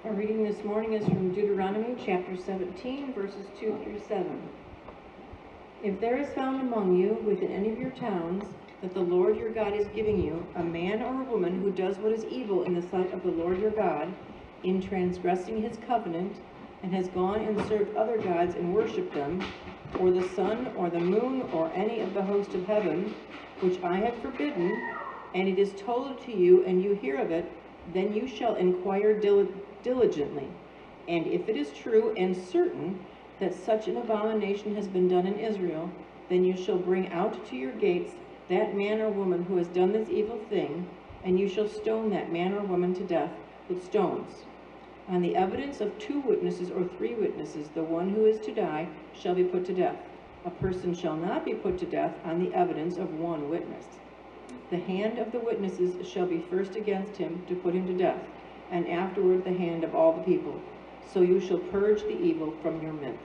Our reading this morning is from Deuteronomy chapter 17, verses 2 through 7. If there is found among you within any of your towns that the Lord your God is giving you, a man or a woman who does what is evil in the sight of the Lord your God, in transgressing his covenant, and has gone and served other gods and worshipped them, or the sun or the moon or any of the host of heaven, which I have forbidden, and it is told to you and you hear of it, then you shall inquire diligently. And if it is true and certain that such an abomination has been done in Israel, then you shall bring out to your gates that man or woman who has done this evil thing, and you shall stone that man or woman to death with stones. On the evidence of 2 witnesses or 3 witnesses, the one who is to die shall be put to death. A person shall not be put to death on the evidence of 1 witness. The hand of the witnesses shall be first against him to put him to death, and afterward the hand of all the people. So you shall purge the evil from your midst.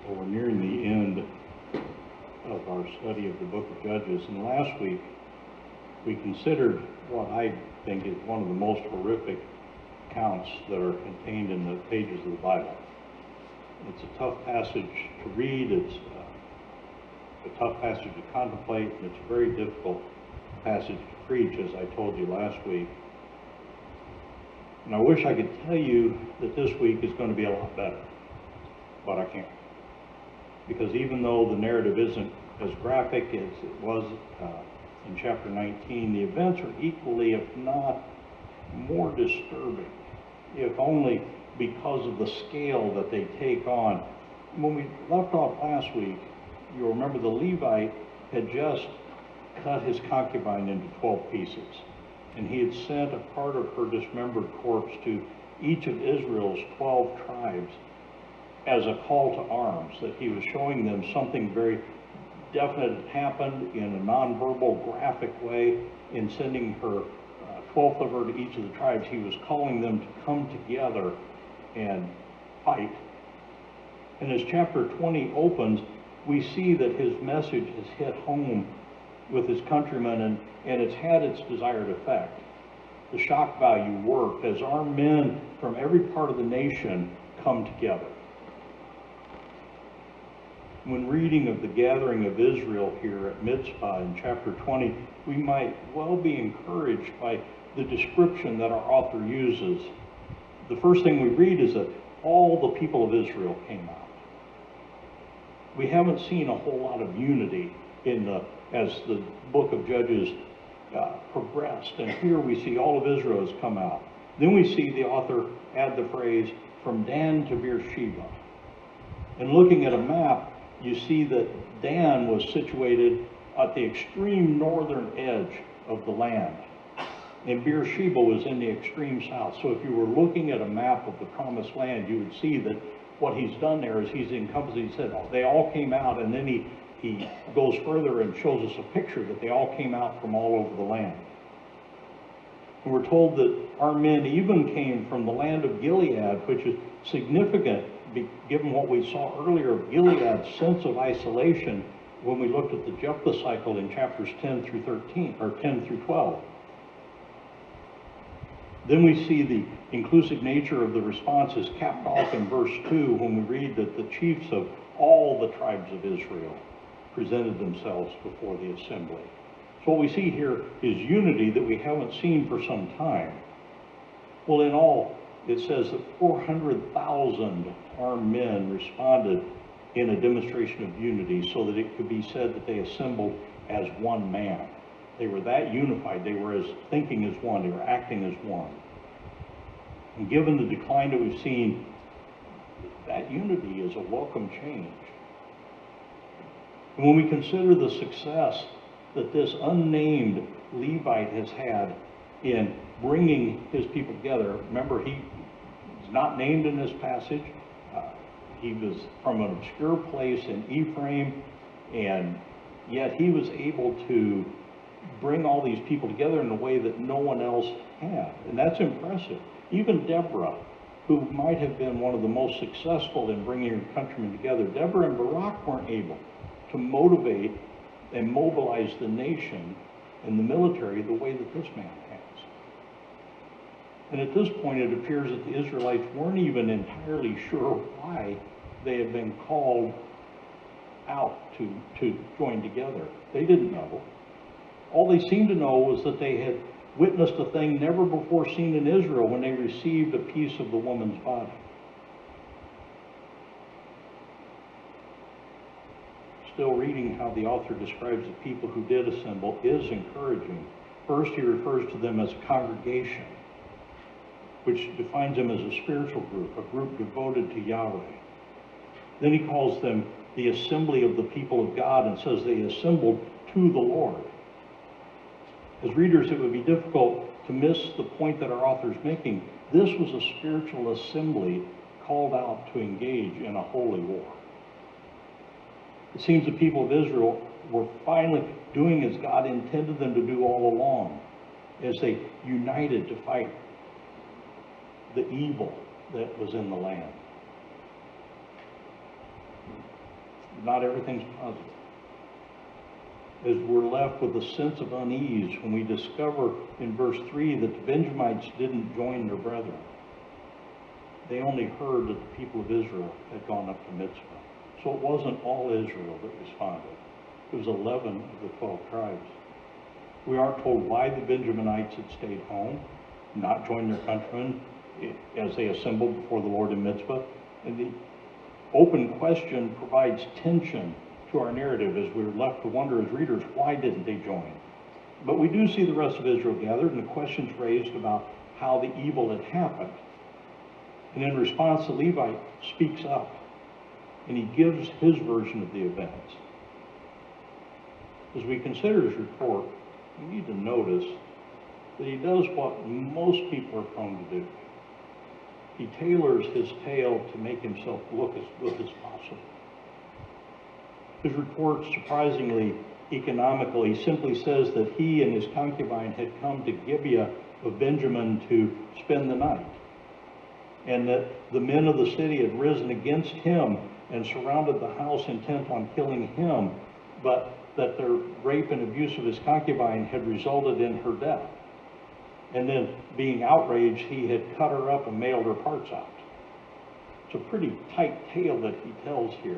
Well, we're nearing the end of our study of the book of Judges, and last week we considered what I think is one of the most horrific accounts that are contained in the pages of the Bible. It's a tough passage to read, it's a tough passage to contemplate, and it's a very difficult passage to preach, as I told you last week. And I wish I could tell you that this week is going to be a lot better, but I can't. Because even though the narrative isn't as graphic as it was in chapter 19, the events are equally, if not more disturbing, if only because of the scale that they take on. When we left off last week, you'll remember the Levite had just cut his concubine into 12 pieces, and he had sent a part of her dismembered corpse to each of Israel's 12 tribes as a call to arms, that he was showing them something very definite had happened in a nonverbal, graphic way. In sending her 12th of her to each of the tribes, he was calling them to come together and fight. And as chapter 20 opens, we see that his message has hit home with his countrymen, and it's had its desired effect. The shock value worked as armed men from every part of the nation come together. When reading of the gathering of Israel here at Mitzvah in chapter 20, we might well be encouraged by the description that our author uses. The first thing we read is that all the people of Israel came out. We haven't seen a whole lot of unity as the book of Judges progressed, and here we see all of Israel has come out. Then we see the author add the phrase, from Dan to Beersheba. And looking at a map, you see that Dan was situated at the extreme northern edge of the land, and Beersheba was in the extreme south. So if you were looking at a map of the promised land, you would see that what he's done there is he's encompassed, he said, they all came out, and then he goes further and shows us a picture that they all came out from all over the land. And we're told that our men even came from the land of Gilead, which is significant given what we saw earlier of Gilead's sense of isolation when we looked at the Jephthah cycle in chapters 10 through 13, or 10 through 12. Then we see the inclusive nature of the responses capped off in verse 2 when we read that the chiefs of all the tribes of Israel presented themselves before the assembly. So what we see here is unity that we haven't seen for some time. Well, in all, it says that 400,000 armed men responded in a demonstration of unity, so that it could be said that they assembled as one man. They were that unified. They were as thinking as one. They were acting as one. And given the decline that we've seen, that unity is a welcome change. And when we consider the success that this unnamed Levite has had in bringing his people together, remember he's not named in this passage. He was from an obscure place in Ephraim, and yet he was able to bring all these people together in a way that no one else had. And that's impressive. Even Deborah, who might have been one of the most successful in bringing her countrymen together, Deborah and Barak weren't able to motivate and mobilize the nation and the military the way that this man has. And at this point, it appears that the Israelites weren't even entirely sure why they had been called out to join together. They didn't know. All they seemed to know was that they had witnessed a thing never before seen in Israel when they received a piece of the woman's body. Still, reading how the author describes the people who did assemble is encouraging. First, he refers to them as a congregation, which defines them as a spiritual group, a group devoted to Yahweh. Then he calls them the assembly of the people of God and says they assembled to the Lord. As readers, it would be difficult to miss the point that our author is making. This was a spiritual assembly called out to engage in a holy war. It seems the people of Israel were finally doing as God intended them to do all along, as they united to fight the evil that was in the land. Not everything's positive. As we're left with a sense of unease when we discover in verse 3 that the Benjamites didn't join their brethren. They only heard that the people of Israel had gone up to Mitzvah. So it wasn't all Israel that responded. It was 11 of the 12 tribes. We aren't told why the Benjaminites had stayed home, not joined their countrymen as they assembled before the Lord in Mitzvah. And the open question provides tension to our narrative as we're left to wonder as readers, why didn't they join? But we do see the rest of Israel gathered and the questions raised about how the evil had happened. And in response, the Levite speaks up and he gives his version of the events. As we consider his report, we need to notice that he does what most people are prone to do. He tailors his tale to make himself look as good as possible. His report, surprisingly economical, he simply says that he and his concubine had come to Gibeah of Benjamin to spend the night, and that the men of the city had risen against him and surrounded the house intent on killing him, but that their rape and abuse of his concubine had resulted in her death. And then, being outraged, he had cut her up and mailed her parts out. It's a pretty tight tale that he tells here.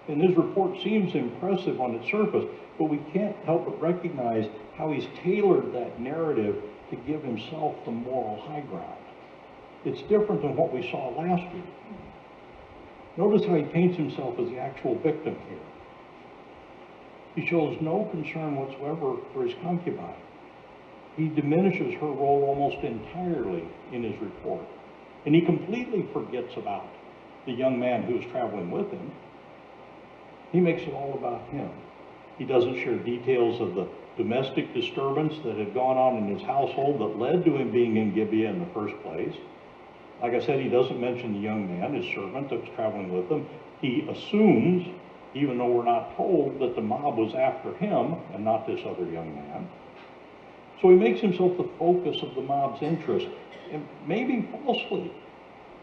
And his report seems impressive on its surface, but we can't help but recognize how he's tailored that narrative to give himself the moral high ground. It's different than what we saw last week. Notice how he paints himself as the actual victim here. He shows no concern whatsoever for his concubine. He diminishes her role almost entirely in his report. And he completely forgets about the young man who was traveling with him. He makes it all about him. He doesn't share details of the domestic disturbance that had gone on in his household that led to him being in Gibeah in the first place. Like I said, he doesn't mention the young man, his servant that was traveling with him. He assumes, even though we're not told, that the mob was after him and not this other young man. So he makes himself the focus of the mob's interest, and maybe falsely.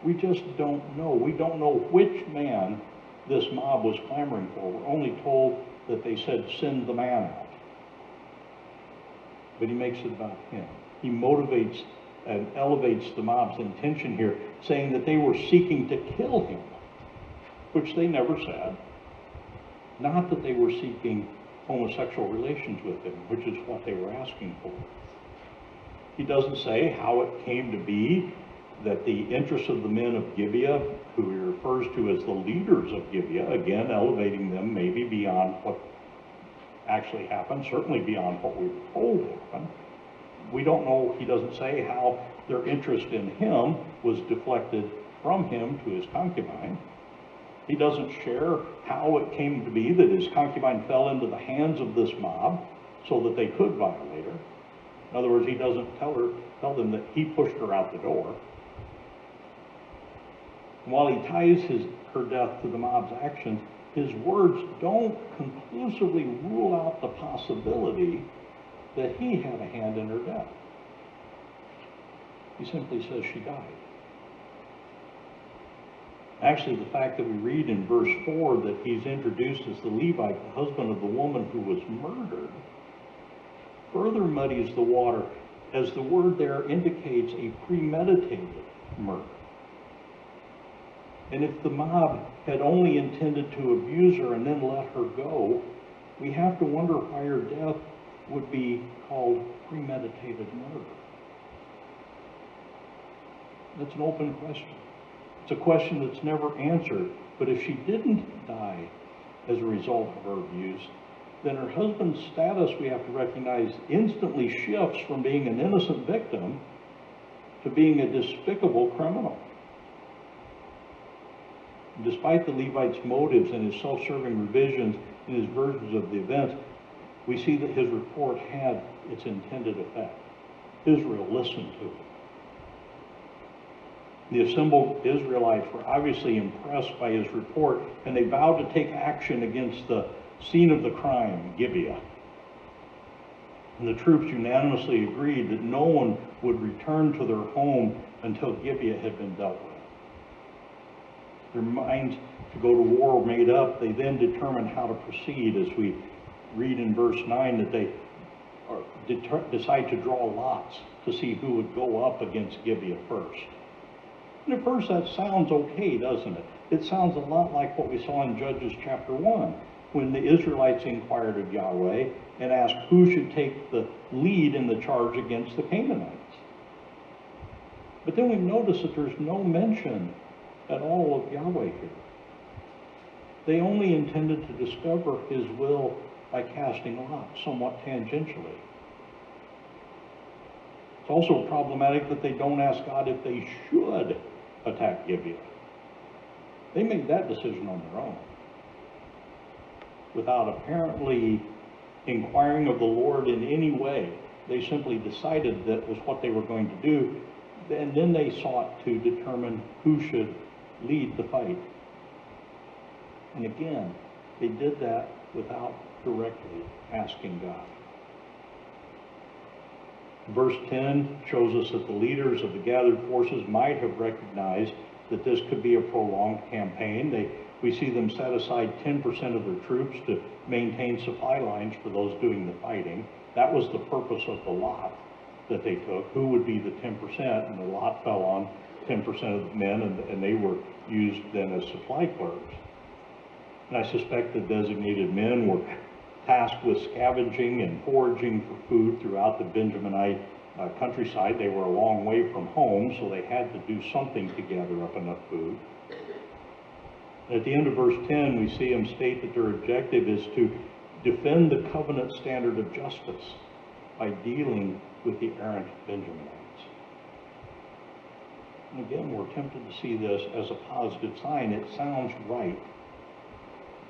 We just don't know. We don't know which man this mob was clamoring for. We're only told that they said, send the man out. But he makes it about him. He motivates and elevates the mob's intention here, saying that they were seeking to kill him, which they never said. Not that they were seeking homosexual relations with him, which is what they were asking for. He doesn't say how it came to be that the interests of the men of Gibeah, who he refers to as the leaders of Gibeah, again elevating them maybe beyond what actually happened, certainly beyond what we were told happened. We don't know, he doesn't say how their interest in him was deflected from him to his concubine. He doesn't share how it came to be that his concubine fell into the hands of this mob so that they could violate her. In other words, he doesn't tell them that he pushed her out the door. And while he ties her death to the mob's actions, his words don't conclusively rule out the possibility that he had a hand in her death. He simply says she died. Actually, the fact that we read in verse 4 that he's introduced as the Levite, the husband of the woman who was murdered, further muddies the water, as the word there indicates a premeditated murder. And if the mob had only intended to abuse her and then let her go, we have to wonder why her death would be called premeditated murder. That's an open question. It's a question that's never answered. But if she didn't die as a result of her abuse, then her husband's status, we have to recognize, instantly shifts from being an innocent victim to being a despicable criminal. Despite the Levite's motives and his self-serving revisions in his versions of the events, we see that his report had its intended effect. Israel listened to it. The assembled Israelites were obviously impressed by his report, and they vowed to take action against the scene of the crime, Gibeah. And the troops unanimously agreed that no one would return to their home until Gibeah had been dealt with. Their minds to go to war made up, they then determined how to proceed, as we read in verse 9 that they decide to draw lots to see who would go up against Gibeah first. And at first that sounds okay, doesn't it? It sounds a lot like what we saw in Judges chapter 1, when the Israelites inquired of Yahweh and asked who should take the lead in the charge against the Canaanites. But then we notice that there's no mention at all of Yahweh here. They only intended to discover his will by casting lots, somewhat tangentially. It's also problematic that they don't ask God if they should attack Gibeah. They made that decision on their own, without apparently inquiring of the Lord in any way. They simply decided that was what they were going to do, and then they sought to determine who should lead the fight. And again, they did that without directly asking God. Verse 10 shows us that the leaders of the gathered forces might have recognized that this could be a prolonged campaign. We see them set aside 10% of their troops to maintain supply lines for those doing the fighting. That was the purpose of the lot that they took. Who would be the 10%? And the lot fell on 10% of the men, and they were used then as supply clerks. And I suspect the designated men were tasked with scavenging and foraging for food throughout the Benjaminite countryside. They were a long way from home, so they had to do something to gather up enough food. At the end of verse 10, we see them state that their objective is to defend the covenant standard of justice by dealing with the errant Benjaminites. And again, we're tempted to see this as a positive sign. It sounds right.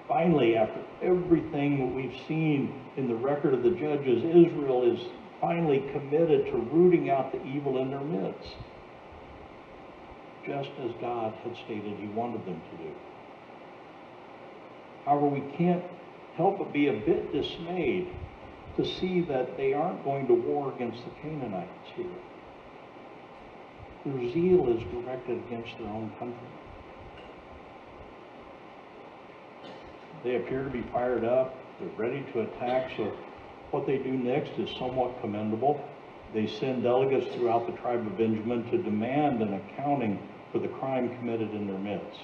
Finally, after everything that we've seen in the record of the judges, Israel is finally committed to rooting out the evil in their midst, just as God had stated he wanted them to do. However, we can't help but be a bit dismayed to see that they aren't going to war against the Canaanites here. Their zeal is directed against their own country. They appear to be fired up. They're ready to attack. So what they do next is somewhat commendable. They send delegates throughout the tribe of Benjamin to demand an accounting for the crime committed in their midst.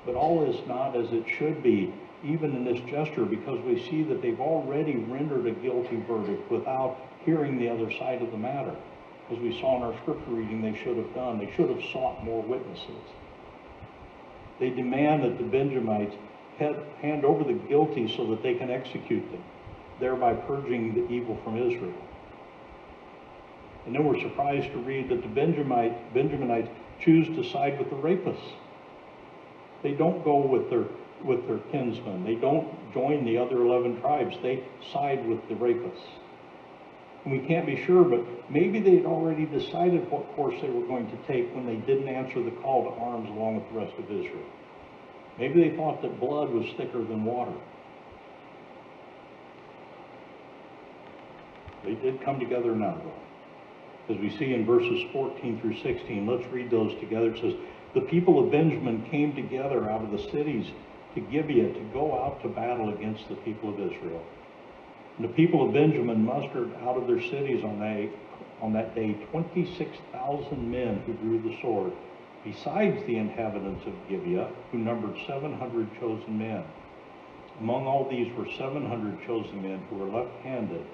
But all is not as it should be, even in this gesture, because we see that they've already rendered a guilty verdict without hearing the other side of the matter. As we saw in our scripture reading, they should have done. They should have sought more witnesses. They demand that the Benjamites hand over the guilty so that they can execute them, thereby purging the evil from Israel. And then we're surprised to read that the Benjaminites choose to side with the rapists. They don't go with their kinsmen. They don't join the other 11 tribes. They side with the rapists. And we can't be sure, but maybe they'd already decided what course they were going to take when they didn't answer the call to arms along with the rest of Israel. Maybe they thought that blood was thicker than water. They did come together now, though. As we see in verses 14 through 16, let's read those together. It says, The people of Benjamin came together out of the cities to Gibeah to go out to battle against the people of Israel. And the people of Benjamin mustered out of their cities on that day 26,000 men who drew the sword, besides the inhabitants of Gibeah, who numbered 700 chosen men. Among all these were 700 chosen men who were left-handed.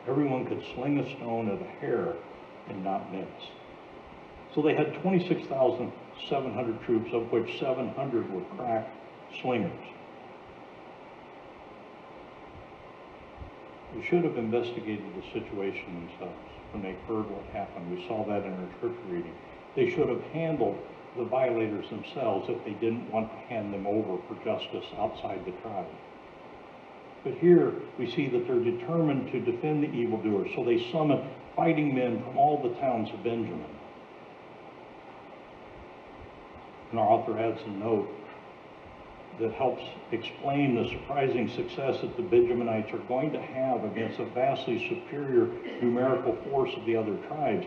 Everyone could sling a stone at a hair and not miss. So they had 26,700 troops, of which 700 were crack slingers. They should have investigated the situation themselves when they heard what happened. We saw that in our scripture reading. They should have handled the violators themselves if they didn't want to hand them over for justice outside the tribe. But here we see that they're determined to defend the evildoers, so they summon fighting men from all the towns of Benjamin. And our author adds a note that helps explain the surprising success that the Benjaminites are going to have against a vastly superior numerical force of the other tribes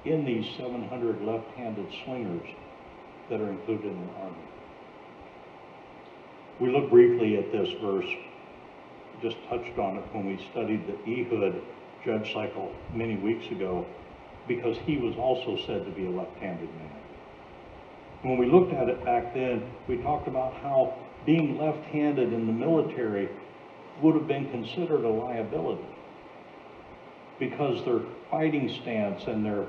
in these 700 left-handed slingers that are included in the army. We look briefly at this verse, just touched on it when we studied the Ehud judge cycle many weeks ago, because he was also said to be a left-handed man. When we looked at it back then, we talked about how being left-handed in the military would have been considered a liability because their fighting stance and their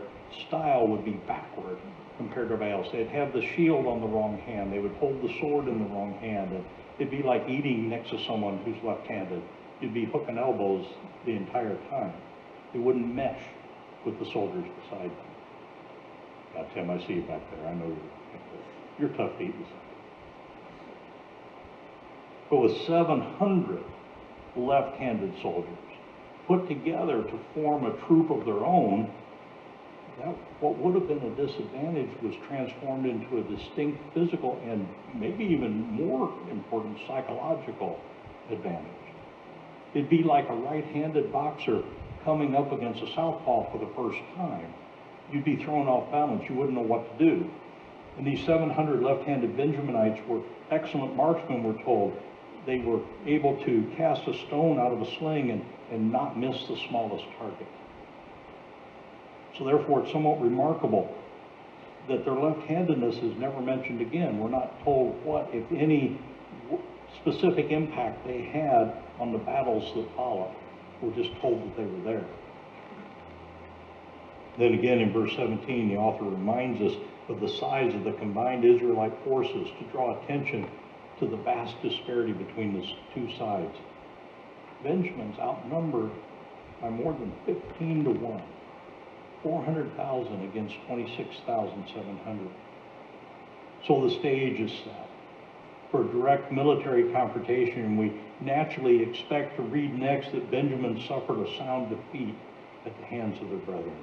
style would be backward compared to everybody else. They'd have the shield on the wrong hand. They would hold the sword in the wrong hand. And it'd be like eating next to someone who's left-handed. You'd be hooking elbows the entire time. It wouldn't mesh with the soldiers beside them. God, Tim, I see you back there. I know you're tough to eat. But with 700 left-handed soldiers put together to form a troop of their own, that what would have been a disadvantage was transformed into a distinct physical and maybe even more important psychological advantage. It'd be like a right-handed boxer coming up against a southpaw for the first time. You'd be thrown off balance. You wouldn't know what to do. And these 700 left-handed Benjaminites were excellent marksmen, we're told. They were able to cast a stone out of a sling and not miss the smallest target. So therefore, it's somewhat remarkable that their left-handedness is never mentioned again. We're not told what, if any, specific impact they had on the battles that followed. We're just told that they were there. Then again, in verse 17, the author reminds us of the size of the combined Israelite forces to draw attention to the vast disparity between the two sides. Benjamin's outnumbered by more than 15 to 1. 400,000 against 26,700. So the stage is set for a direct military confrontation. We naturally expect to read next that Benjamin suffered a sound defeat at the hands of their brethren.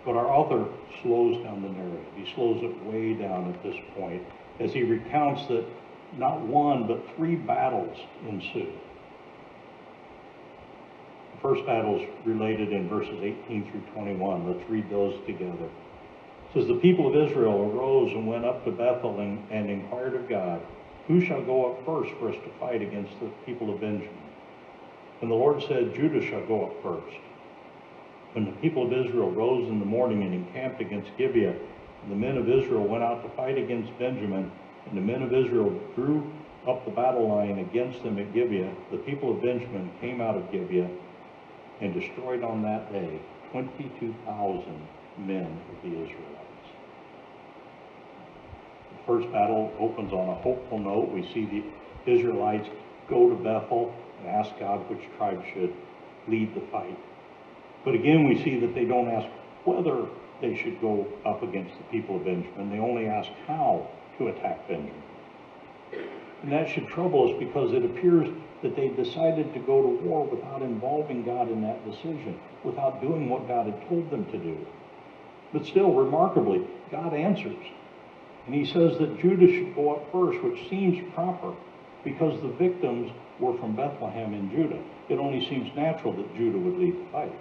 But our author slows down the narrative. He slows it way down at this point as he recounts that not one, but 3 battles ensued. The first battle is related in verses 18 through 21. Let's read those together. It says, the people of Israel arose and went up to Bethel and inquired of God, who shall go up first for us to fight against the people of Benjamin? And the Lord said, Judah shall go up first. When the people of Israel rose in the morning and encamped against Gibeah, and the men of Israel went out to fight against Benjamin, and the men of Israel drew up the battle line against them at Gibeah, the people of Benjamin came out of Gibeah and destroyed on that day 22,000 men of the Israelites. The first battle opens on a hopeful note. We see the Israelites go to Bethel and ask God which tribe should lead the fight. But again, we see that they don't ask whether they should go up against the people of Benjamin. They only ask how to attack Benjamin. And that should trouble us because it appears that they decided to go to war without involving God in that decision, without doing what God had told them to do. But still, remarkably, God answers. And he says that Judah should go up first, which seems proper because the victims were from Bethlehem in Judah. It only seems natural that Judah would lead the fight.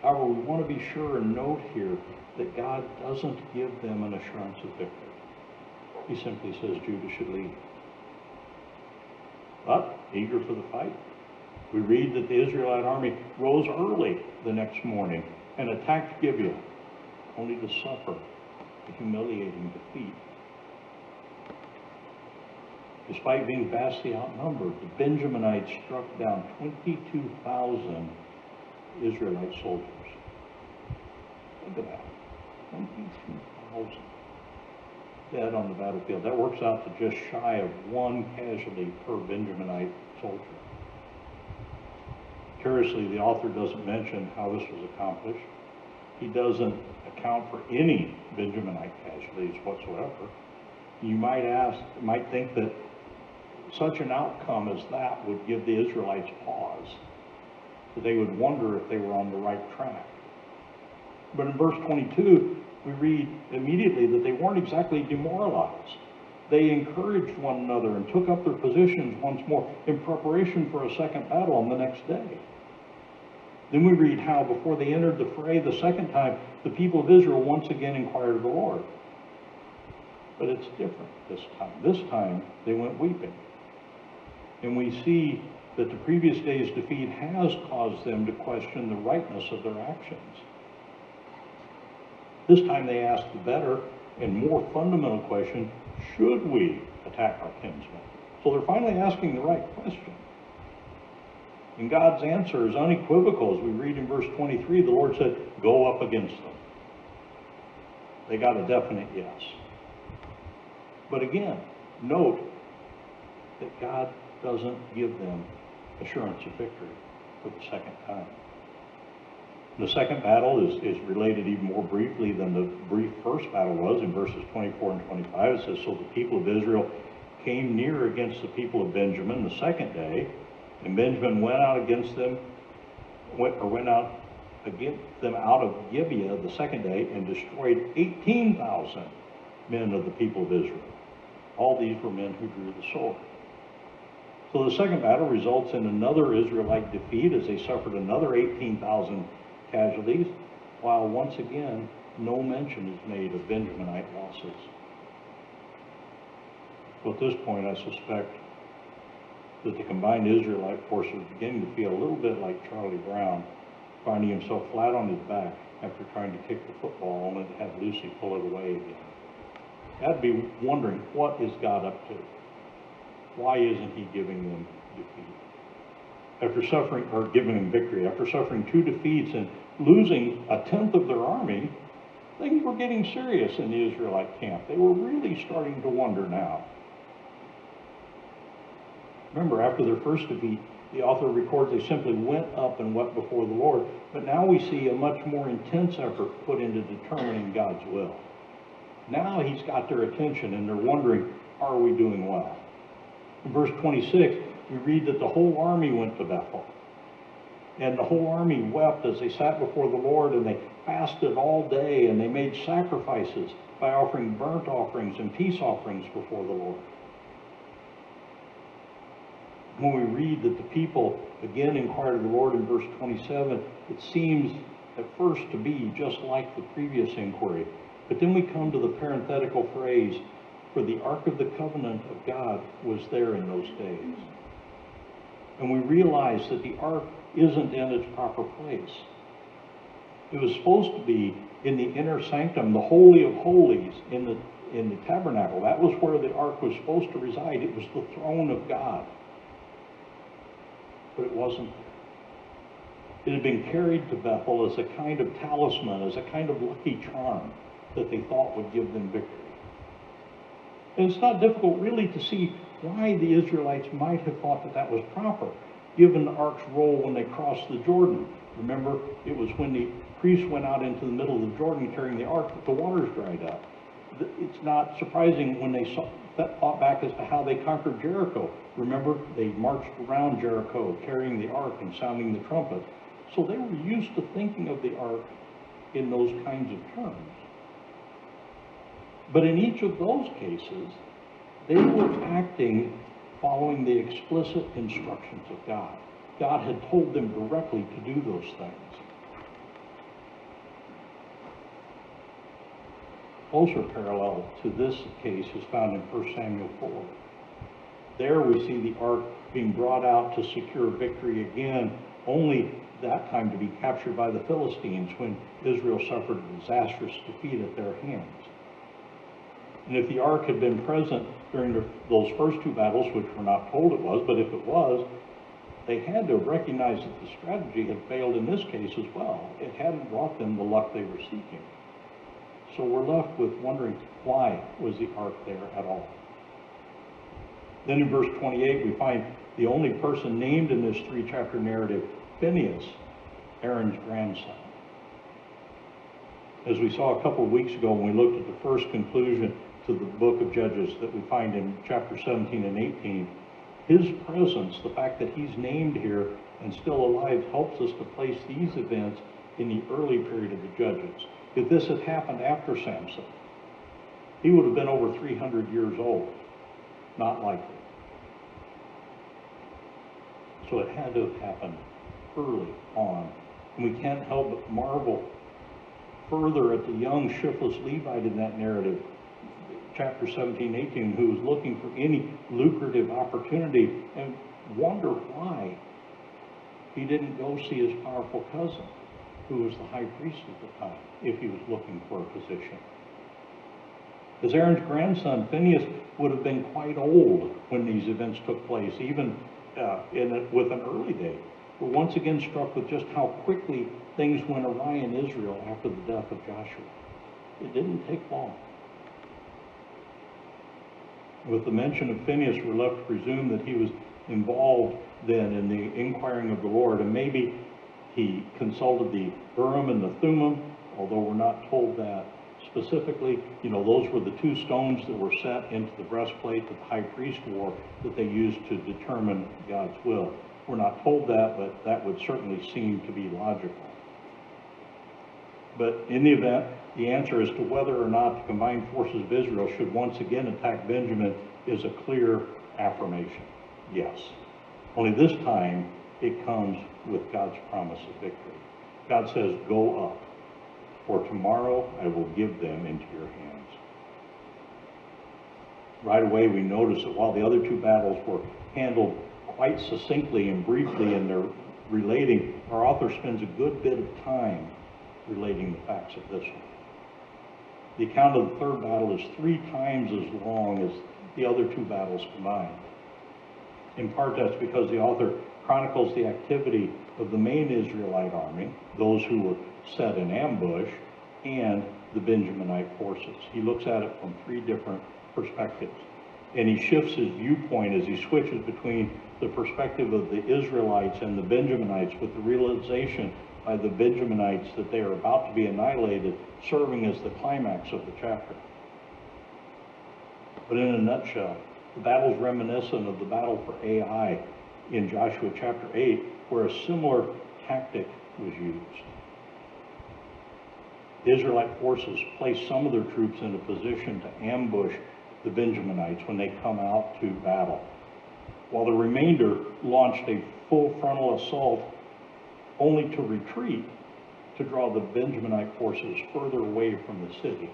However, we want to be sure and note here that God doesn't give them an assurance of victory. He simply says Judah should lead. But, eager for the fight, we read that the Israelite army rose early the next morning and attacked Gibeah, only to suffer a humiliating defeat. Despite being vastly outnumbered, the Benjaminites struck down 22,000 Israelite soldiers. Think of that. 22,000 dead on the battlefield. That works out to just shy of one casualty per Benjaminite soldier. Curiously, the author doesn't mention how this was accomplished. He doesn't account for any Benjaminite casualties whatsoever. You might think that such an outcome as that would give the Israelites pause, that they would wonder if they were on the right track. But in verse 22, we read immediately that they weren't exactly demoralized. They encouraged one another and took up their positions once more in preparation for a second battle on the next day. Then we read how before they entered the fray the second time, the people of Israel once again inquired of the Lord. But it's different this time. This time, they went weeping. And we see that the previous day's defeat has caused them to question the rightness of their actions. This time they asked the better and more fundamental question, should we attack our kinsmen? So they're finally asking the right question. And God's answer is unequivocal. As we read in verse 23, the Lord said, go up against them. They got a definite yes. But again, note that God doesn't give them assurance of victory for the second time. The second battle is related even more briefly than the brief first battle was. In verses 24 and 25, it says, so the people of Israel came near against the people of Benjamin the second day, and Benjamin went out against them out of Gibeah the second day and destroyed 18,000 men of the people of Israel. All these were men who drew the sword. So the second battle results in another Israelite defeat as they suffered another 18,000 casualties, while once again no mention is made of Benjaminite losses. So at this point I suspect that the combined Israelite force was beginning to feel a little bit like Charlie Brown, finding himself flat on his back after trying to kick the football only to have Lucy pull it away again. I'd be wondering, what is God up to? Why isn't he giving them defeat? After suffering, or giving them victory, after suffering 2 defeats and losing 1/10 of their army, things were getting serious in the Israelite camp. They were really starting to wonder now. Remember, after their first defeat, the author records they simply went up and wept before the Lord. But now we see a much more intense effort put into determining God's will. Now he's got their attention and they're wondering, are we doing well? In verse 26, we read that the whole army went to Bethel. And the whole army wept as they sat before the Lord, and they fasted all day, and they made sacrifices by offering burnt offerings and peace offerings before the Lord. When we read that the people again inquired of the Lord in verse 27, it seems at first to be just like the previous inquiry. But then we come to the parenthetical phrase, for the Ark of the Covenant of God was there in those days. And we realize that the Ark isn't in its proper place. It was supposed to be in the inner sanctum, the Holy of Holies, in the tabernacle. That was where the Ark was supposed to reside. It was the throne of God. But it wasn't there. It had been carried to Bethel as a kind of talisman, as a kind of lucky charm that they thought would give them victory. And it's not difficult really to see why the Israelites might have thought that that was proper, given the ark's role when they crossed the Jordan. Remember, it was when the priests went out into the middle of the Jordan carrying the ark that the waters dried up. It's not surprising when they thought back as to how they conquered Jericho. Remember, they marched around Jericho carrying the ark and sounding the trumpet. So they were used to thinking of the ark in those kinds of terms. But in each of those cases, they were acting following the explicit instructions of God. God had told them directly to do those things. closer parallel to this case is found in 1 Samuel 4. There we see the ark being brought out to secure victory again, only that time to be captured by the Philistines when Israel suffered a disastrous defeat at their hands. And if the ark had been present during those first two battles, which we're not told it was, but if it was, they had to recognize that the strategy had failed in this case as well. It hadn't brought them the luck they were seeking. So we're left with wondering, why was the ark there at all? Then in verse 28, we find the only person named in this three-chapter narrative, Phinehas, Aaron's grandson. As we saw a couple of weeks ago when we looked at the first conclusion to the book of Judges that we find in chapter 17 and 18, his presence, the fact that he's named here and still alive, helps us to place these events in the early period of the Judges. If this had happened after Samson, he would have been over 300 years old. Not likely. So it had to have happened early on. And we can't help but marvel further at the young, shiftless Levite in that narrative, chapter 17, 18, who was looking for any lucrative opportunity and wonder why he didn't go see his powerful cousin, who was the high priest at the time, if he was looking for a position. As Aaron's grandson, Phinehas would have been quite old when these events took place, even with an early date. We're once again struck with just how quickly things went awry in Israel after the death of Joshua. It didn't take long. With the mention of Phinehas, we're left to presume that he was involved then in the inquiring of the Lord, and maybe he consulted the Urim and the Thummim, although we're not told that specifically. You know, those were the two stones that were set into the breastplate that the high priest wore that they used to determine God's will. We're not told that, but that would certainly seem to be logical. But in the event, the answer as to whether or not the combined forces of Israel should once again attack Benjamin is a clear affirmation. Yes. Only this time it comes with God's promise of victory. God says, "Go up, for tomorrow I will give them into your hands." Right away we notice that while the other two battles were handled quite succinctly and briefly in their relating, our author spends a good bit of time relating the facts of this one. The account of the third battle is 3 times as long as the other two battles combined. In part, that's because the author chronicles the activity of the main Israelite army, those who were set in ambush, and the Benjaminite forces. He looks at it from 3 different perspectives. And he shifts his viewpoint as he switches between the perspective of the Israelites and the Benjaminites, with the realization by the Benjaminites that they are about to be annihilated, serving as the climax of the chapter. But in a nutshell, the battle is reminiscent of the battle for Ai in Joshua chapter 8, where a similar tactic was used. The Israelite forces placed some of their troops in a position to ambush the Benjaminites when they come out to battle, while the remainder launched a full frontal assault only to retreat to draw the Benjaminite forces further away from the city.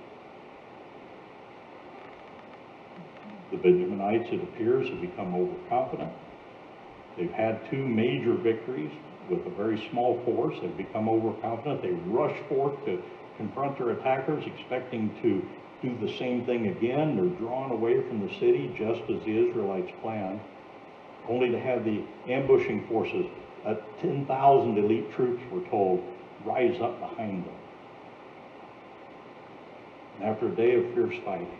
The Benjaminites, it appears, have become overconfident. They've had 2 major victories with a very small force. They've become overconfident. They rush forth to confront their attackers, expecting to do the same thing again. They're drawn away from the city, just as the Israelites planned, only to have the ambushing forces, 10,000 elite troops, we're told, rise up behind them. And after a day of fierce fighting,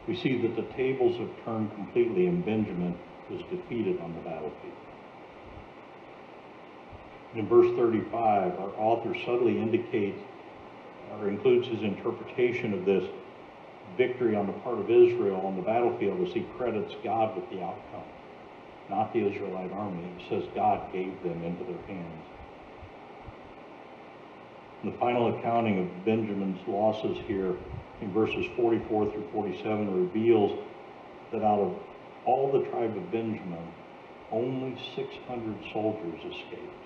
we see that the tables have turned completely and Benjamin is defeated on the battlefield. In verse 35, our author subtly indicates or includes his interpretation of this victory on the part of Israel on the battlefield as he credits God with the outcome, not the Israelite army. He says God gave them into their hands. And the final accounting of Benjamin's losses here in verses 44 through 47 reveals that out of all the tribe of Benjamin, only 600 soldiers escaped.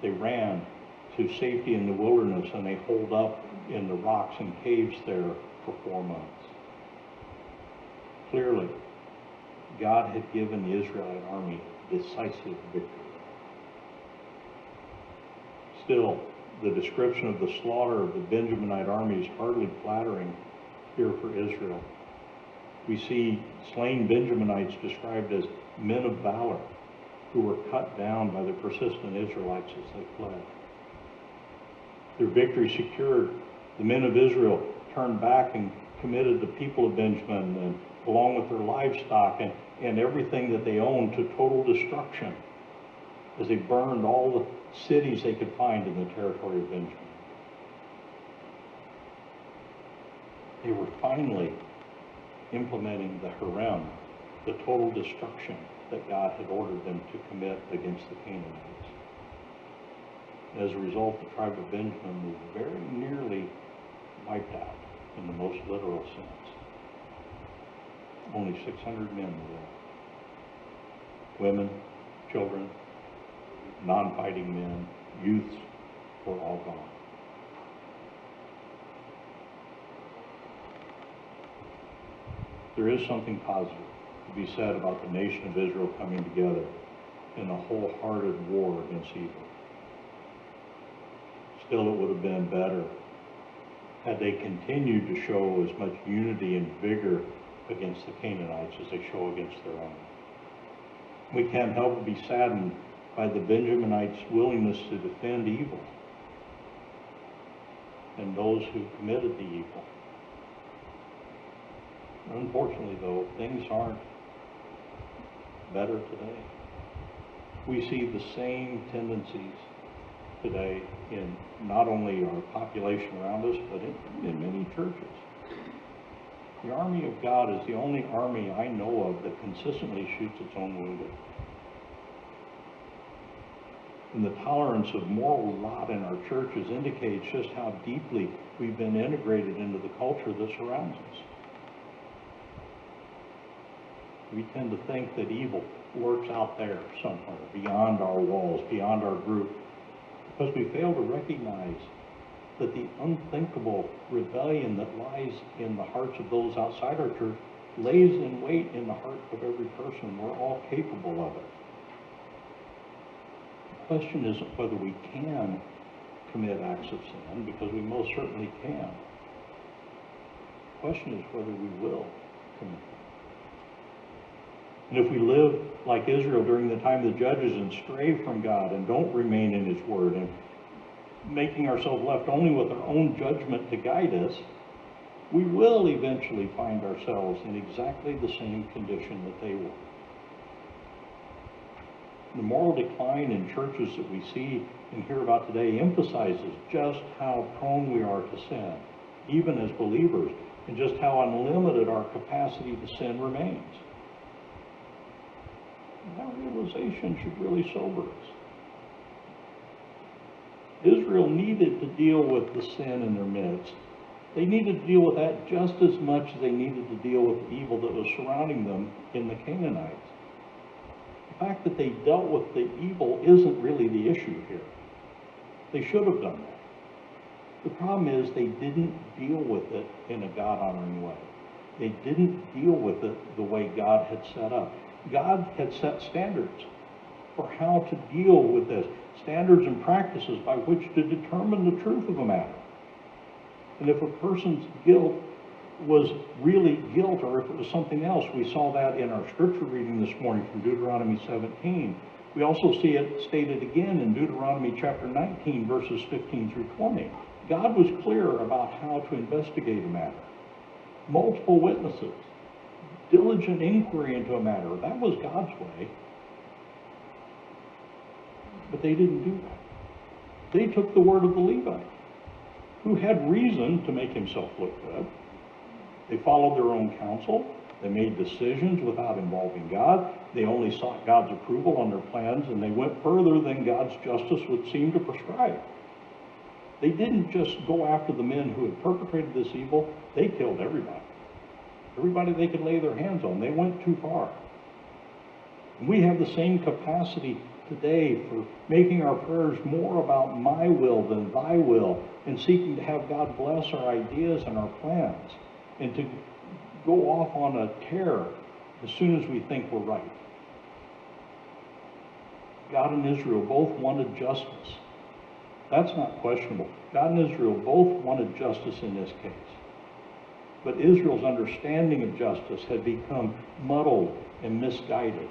They ran to safety in the wilderness, and they holed up in the rocks and caves there for 4 months. Clearly, God had given the Israelite army decisive victory. Still, the description of the slaughter of the Benjaminite army is hardly flattering here for Israel. We see slain Benjaminites described as men of valor who were cut down by the persistent Israelites as they fled. Their victory secured, the men of Israel turned back and committed the people of Benjamin, and along with their livestock and everything that they owned, to total destruction as they burned all the cities they could find in the territory of Benjamin. They were finally implementing the harem, the total destruction that God had ordered them to commit against the Canaanites. As a result, the tribe of Benjamin was very nearly wiped out in the most literal sense. Only 600 men were left. Women, children, non-fighting men, youths were all gone. There is something positive to be said about the nation of Israel coming together in a wholehearted war against evil. Still, it would have been better had they continued to show as much unity and vigor against the Canaanites as they show against their own. We can't help but be saddened by the Benjaminites' willingness to defend evil and those who committed the evil. Unfortunately, though, things aren't better today. We see the same tendencies today in not only our population around us, but in many churches. The army of God is the only army I know of that consistently shoots its own wounded. And the tolerance of moral rot in our churches indicates just how deeply we've been integrated into the culture that surrounds us. We tend to think that evil lurks out there somewhere, beyond our walls, beyond our group, because we fail to recognize that the unthinkable rebellion that lies in the hearts of those outside our church lays in wait in the heart of every person. We're all capable of it. The question isn't whether we can commit acts of sin, because we most certainly can. The question is whether we will commit them. And if we live like Israel during the time of the judges and stray from God and don't remain in His Word, and making ourselves left only with our own judgment to guide us, we will eventually find ourselves in exactly the same condition that they were. The moral decline in churches that we see and hear about today emphasizes just how prone we are to sin, even as believers, and just how unlimited our capacity to sin remains. That realization should really sober us. Israel needed to deal with the sin in their midst. They needed to deal with that just as much as they needed to deal with the evil that was surrounding them in the Canaanites. The fact that they dealt with the evil isn't really the issue here. They should have done that. The problem is they didn't deal with it in a God-honoring way. They didn't deal with it the way God had set up. God had set standards for how to deal with this, standards and practices by which to determine the truth of a matter. And if a person's guilt was really guilt, or if it was something else, we saw that in our scripture reading this morning from Deuteronomy 17. We also see it stated again in Deuteronomy chapter 19, verses 15 through 20. God was clear about how to investigate a matter. Multiple witnesses, diligent inquiry into a matter. That was God's way. But they didn't do that. They took the word of the Levite, who had reason to make himself look good. They followed their own counsel. They made decisions without involving God. They only sought God's approval on their plans, and they went further than God's justice would seem to prescribe. They didn't just go after the men who had perpetrated this evil. They killed everybody. Everybody they could lay their hands on. They went too far. And we have the same capacity today for making our prayers more about my will than thy will, and seeking to have God bless our ideas and our plans, and to go off on a tear as soon as we think we're right. God and Israel both wanted justice. That's not questionable. God and Israel both wanted justice in this case. But Israel's understanding of justice had become muddled and misguided.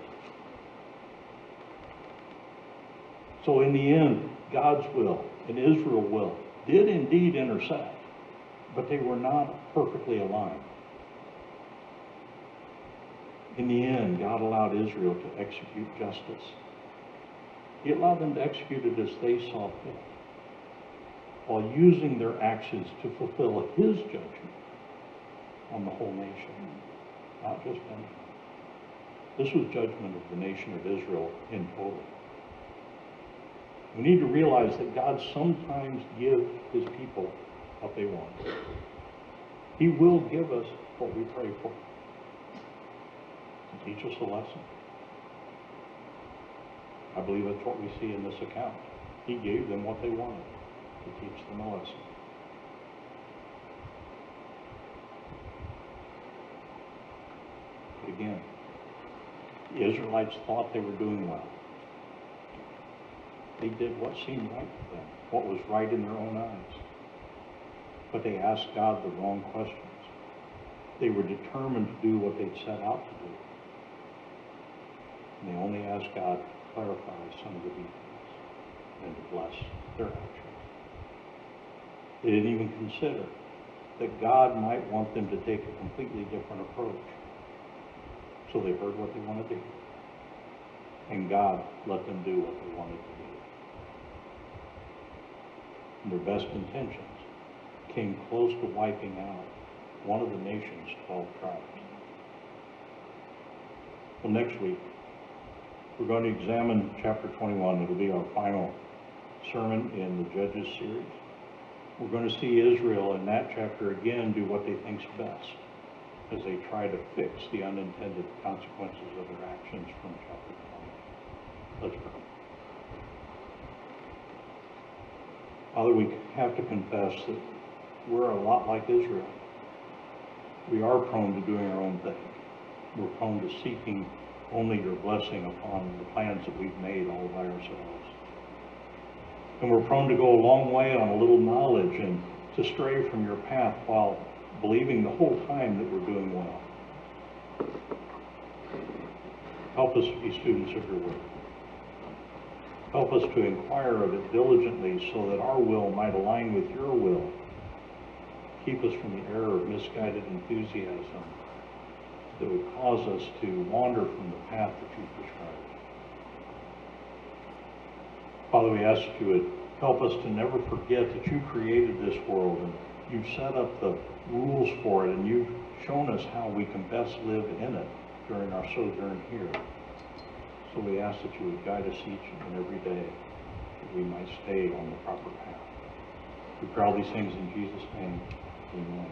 So in the end, God's will and Israel's will did indeed intersect, but they were not perfectly aligned. In the end, God allowed Israel to execute justice. He allowed them to execute it as they saw fit, while using their actions to fulfill his judgment on the whole nation, not just Benjamin. This was judgment of the nation of Israel in total. We need to realize that God sometimes gives his people what they want. He will give us what we pray for, to teach us a lesson. I believe that's what we see in this account. He gave them what they wanted, to teach them a lesson. But again, the Israelites thought they were doing well. They did what seemed right to them, what was right in their own eyes. But they asked God the wrong questions. They were determined to do what they'd set out to do. And they only asked God to clarify some of the details and to bless their actions. They didn't even consider that God might want them to take a completely different approach. So they heard what they wanted to hear. And God let them do what they wanted to do. And their best intentions came close to wiping out one of the nation's 12 tribes. Well, next week, we're going to examine chapter 21. It'll be our final sermon in the Judges series. We're going to see Israel in that chapter again do what they think's best as they try to fix the unintended consequences of their actions from chapter 20. Let's pray. Father, we have to confess that we're a lot like Israel. We are prone to doing our own thing. We're prone to seeking only your blessing upon the plans that we've made all by ourselves. And we're prone to go a long way on a little knowledge and to stray from your path while believing the whole time that we're doing well. Help us to be students of your word. Help us to inquire of it diligently so that our will might align with your will. Keep us from the error of misguided enthusiasm that would cause us to wander from the path that you've prescribed. Father, we ask that you would help us to never forget that you created this world and you've set up the rules for it, and you've shown us how we can best live in it during our sojourn here. So we ask that you would guide us each and every day, that we might stay on the proper path. We pray all these things in Jesus' name. Amen.